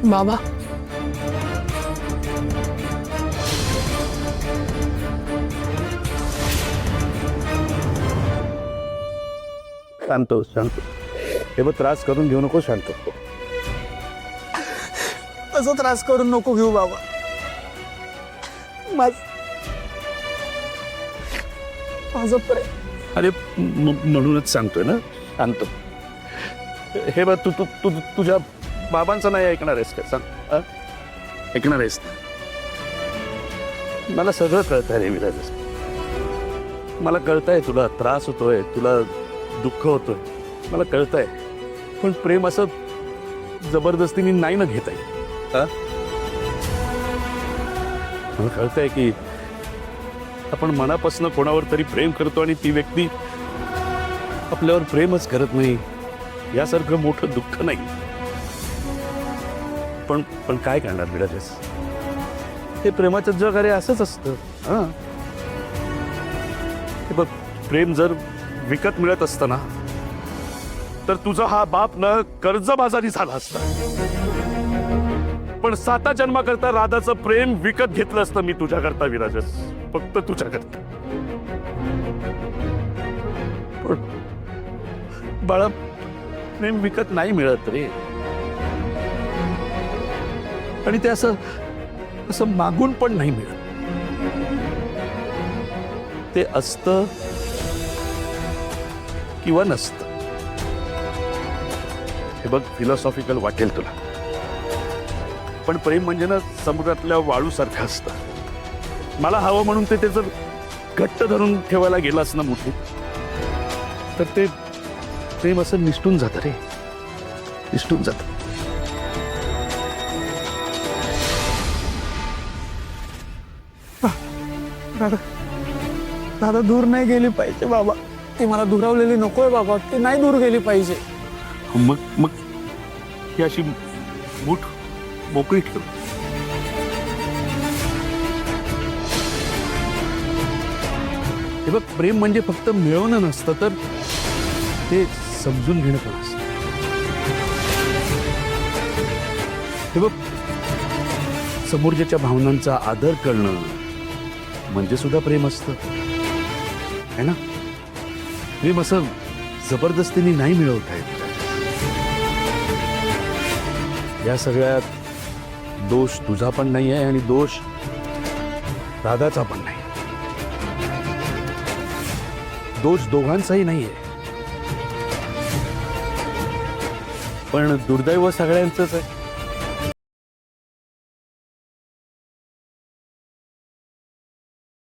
बाबा शांत हो, शांत हो. हे बघ, त्रास करून घेऊ नको, शांत हो. तसं त्रास करून नको घेऊ बाबा. माझं प्रेम. अरे म्हणूनच सांगतोय ना, शांत हो. हे बघ, तू तू तू तुझ्या बाबांचं नाही ऐकणार आहेस का? सांग, ऐकणार आहेस? मला सगळं कळतंय रे विराज. मला कळतंय तुला त्रास होतोय, तुला दुःख होतोय, मला कळतंय. पण प्रेम असं जबरदस्तीने नाही ना घेता येत. मला कळतंय की आपण मनापासून कोणावर तरी प्रेम करतो आणि ती व्यक्ती आपल्यावर प्रेमच करत नाही, यासारखं मोठं दुःख नाही. पण पण काय करणार विराजस, हे प्रेमाचं जग अरे असंच असतं. हे बघ, प्रेम जर विकत मिळत असतं ना, तर तुझा हा बाप न कर्जबाजारी झाला असता. पण 7 जन्माकरता राधाचं प्रेम विकत घेतलं असतं मी तुझ्याकरता विराजस, फक्त तुझ्याकरता. पण बाळा, प्रेम विकत नाही मिळत रे. आणि ते असं असं मागून पण नाही मिळत. ते असतं किंवा नसतं. हे बघ, फिलॉसॉफिकल वाटेल तुला, पण प्रेम म्हणजे ना समुद्रातल्या वाळूसारखं असतं. मला हवं म्हणून ते जर घट्ट धरून ठेवायला गेलास ना मुठीत, तर ते प्रेम असं निसटून जातं रे, निसटून जातं. दादा दूर नाही गेली पाहिजे बाबा. ती मला दुरावलेली नकोय बाबा, ती नाही दूर गेली पाहिजे. मग मग ही अशी मूठ मोकळी ठेव. हे बघ, प्रेम म्हणजे फक्त मिळवणं नसतं, तर ते समजून घेणं पण असतं. हे बघ, समोरच्याच्या भावनांचा आदर करणं म्हणजे सुद्धा प्रेम असतं, है ना? प्रेम असं जबरदस्तीने नाही मिळवता येत. या सगळ्यात दोष तुझा पण नाही आहे आणि दोष राधाचा पण नाही. दोष दोघांचाही नाहीये. पण दुर्दैव सगळ्यांचंच आहे.